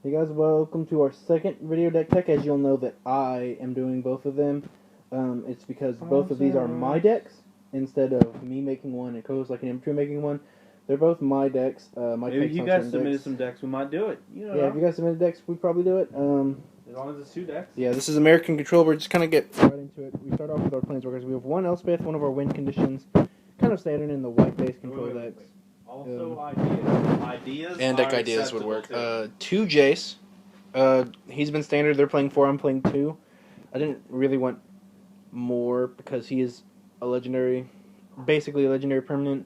Hey guys, welcome to our second video deck tech. As you'll know that I am doing both of them. It's because both of these are my decks instead of me making one and co-host like an M2 making one. They're both my decks. Maybe you guys submitted some decks, we might do it. You know. Yeah, if you guys submitted decks, we'd probably do it. As long as it's 2 decks. Yeah, this is American Control. We're just kind of get right into it. We start off with our Planeswalkers. We have one Elspeth, one of our win conditions. Kind of standard in the white-based control decks. Also, ideas and deck ideas would work. 2 Jace. He's been standard. They're playing 4. I'm playing 2. I didn't really want more because he is a legendary, basically a legendary permanent.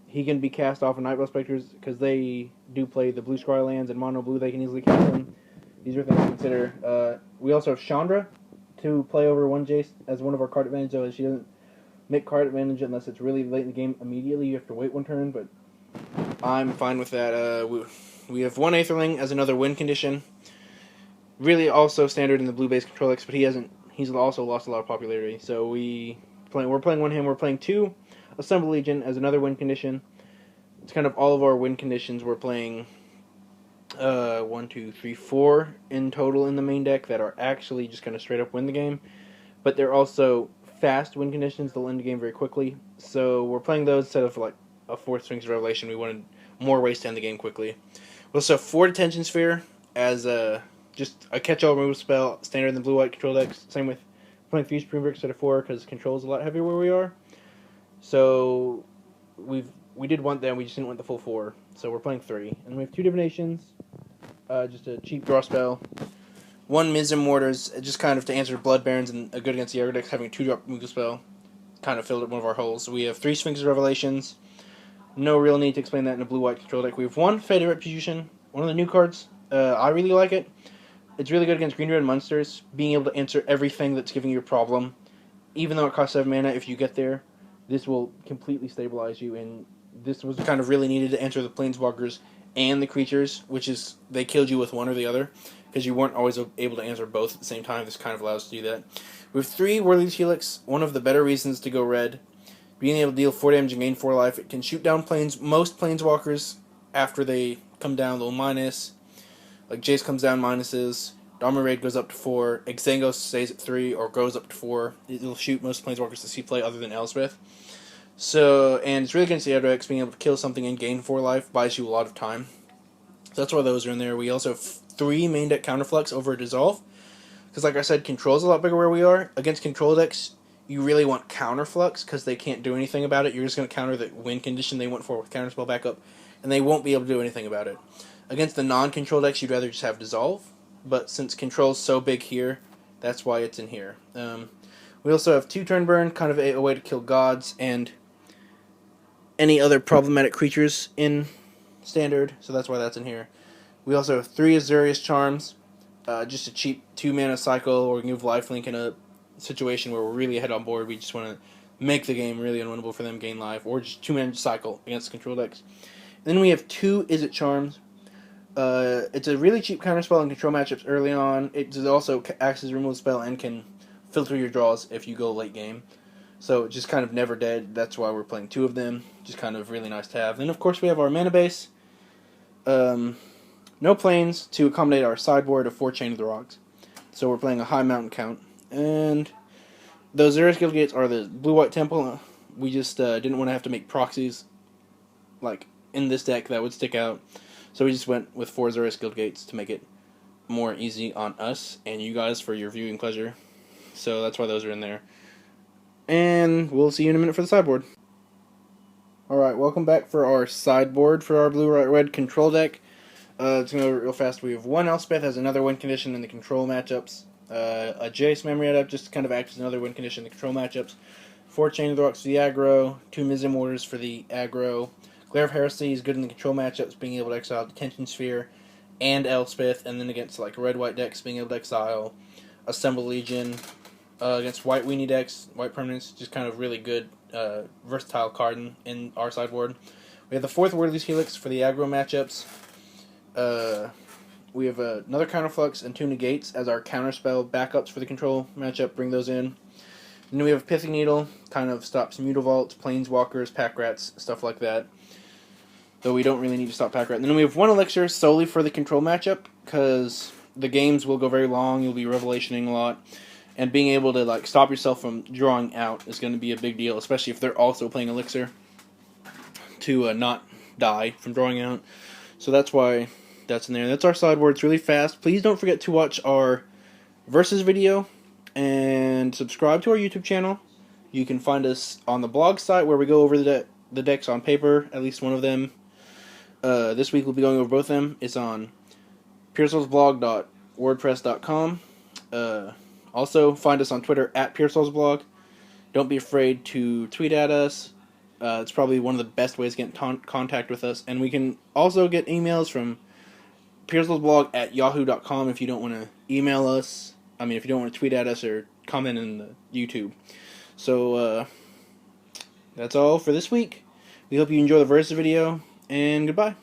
He can be cast off of Nightwell Specters because they do play the blue scry lands and mono blue. They can easily cast them. These are things to consider. We also have Chandra to play over 1 Jace as one of our card advantage. So she doesn't make card advantage unless it's really late in the game. Immediately, you have to wait 1 turn, but I'm fine with that. We have 1 Aetherling as another win condition. Really also standard in the blue-based control decks, but he's also lost a lot of popularity. So we're playing 1 him. We're playing 2 Assemble Legion as another win condition. It's kind of all of our win conditions. We're playing 1, 2, 3, 4 in total in the main deck that are actually just kind of straight up win the game. But they're also fast win conditions. They'll end the game very quickly. So we're playing those instead of like a 4th Sphinx of Revelation. We wanted more ways to end the game quickly. We also have 4 Detention Sphere as just a catch-all removal spell, standard in the blue-white control decks. Same with playing Fuse Prime instead of 4 because control is a lot heavier where we are. So we did want them, we just didn't want the full 4. So we're playing 3. And we have 2 Divinations, just a cheap draw spell. 1 Mizzen Mortars, just kind of to answer Blood Barons and a good against the aggro decks, having a 2-drop removal spell. Kind of filled up one of our holes. So we have 3 Sphinx of Revelations. No real need to explain that in a blue-white control deck. We have 1 Faded Reputation, one of the new cards. I really like it. It's really good against green-red monsters, being able to answer everything that's giving you a problem. Even though it costs 7 mana, if you get there, this will completely stabilize you, and this was kind of really needed to answer the Planeswalkers and the creatures, which is, they killed you with one or the other, because you weren't always able to answer both at the same time. This kind of allows us to do that. We have 3 Worthless Helix, one of the better reasons to go red. Being able to deal 4 damage and gain 4 life. It can shoot down most Planeswalkers after they come down, they'll minus. Like Jace comes down, minuses. Dharma Raid goes up to 4. Exangos stays at 3 or goes up to 4. It'll shoot most Planeswalkers to see play other than Elspeth. So, and it's really against the other decks. Being able to kill something and gain 4 life buys you a lot of time. So that's why those are in there. We also have 3 main deck counterflux over a Dissolve. Because like I said, control's a lot bigger where we are. Against control decks, you really want counterflux because they can't do anything about it. You're just going to counter the win condition they went for with counterspell backup, and they won't be able to do anything about it. Against the non-control decks, you'd rather just have Dissolve, but since control's so big here, that's why it's in here. We also have 2 Turn Burn, kind of a way to kill gods and any other problematic creatures in Standard, so that's why that's in here. We also have 3 Azurius Charms, just a cheap 2-mana cycle, or we can move Lifelink in a situation where we're really ahead on board. We just want to make the game really unwinnable for them, gain life, or just 2-mana cycle against control decks. And then we have 2 Izzet Charms. It's a really cheap counterspell in control matchups early on. It also acts as a removal spell and can filter your draws if you go late game. So it's just kind of never dead. That's why we're playing 2 of them. Just kind of really nice to have. Then of course we have our mana base. No planes to accommodate our sideboard of 4 Chain of the Rocks. So we're playing a high mountain count. And those Xerath Guild Gates are the blue-white temple. We just didn't want to have to make proxies like in this deck that would stick out. So we just went with 4 Xerath Guild Gates to make it more easy on us and you guys for your viewing pleasure. So that's why those are in there. And we'll see you in a minute for the sideboard. Alright, welcome back for our sideboard for our blue-red control deck. It's going to go real fast. We have 1 Elspeth as another win condition in the control matchups. A Jace Memory Adept just kind of acts as another win condition in the control matchups. 4 Chain of the Rocks for the aggro. 2 Mizzen Mortars for the aggro. Glare of Heresy is good in the control matchups, being able to exile Detention Sphere and Elspeth, and then against like red-white decks, being able to exile Assemble Legion. Against white weenie decks, white permanents, just kind of really good, versatile card in our sideboard. We have the 4th Worthless Helix for the aggro matchups. We have another Counterflux and 2 Negates as our counterspell backups for the control matchup. Bring those in. And then we have a Pithing Needle, kind of stops Mutavaults, Planeswalkers, Pack Rats, stuff like that. though we don't really need to stop pack rat. And then we have 1 elixir solely for the control matchup, because the games will go very long. You'll be revelationing a lot, and being able to like stop yourself from drawing out is going to be a big deal, especially if they're also playing elixir, to not die from drawing out. So that's why that's in there. That's our sideboard. It's really fast. Please don't forget to watch our versus video and subscribe to our YouTube channel. You can find us on the blog site where we go over the decks on paper, at least one of them. This week we'll be going over both of them. It's on pearsallsblog.wordpress.com. Also, find us on Twitter at pearsallsblog. Don't be afraid to tweet at us. It's probably one of the best ways to get in contact with us. And we can also get emails from pearsallsblog@yahoo.com if you don't want to email us. If you don't want to tweet at us or comment in the YouTube. So, that's all for this week. We hope you enjoy the versus video, and goodbye.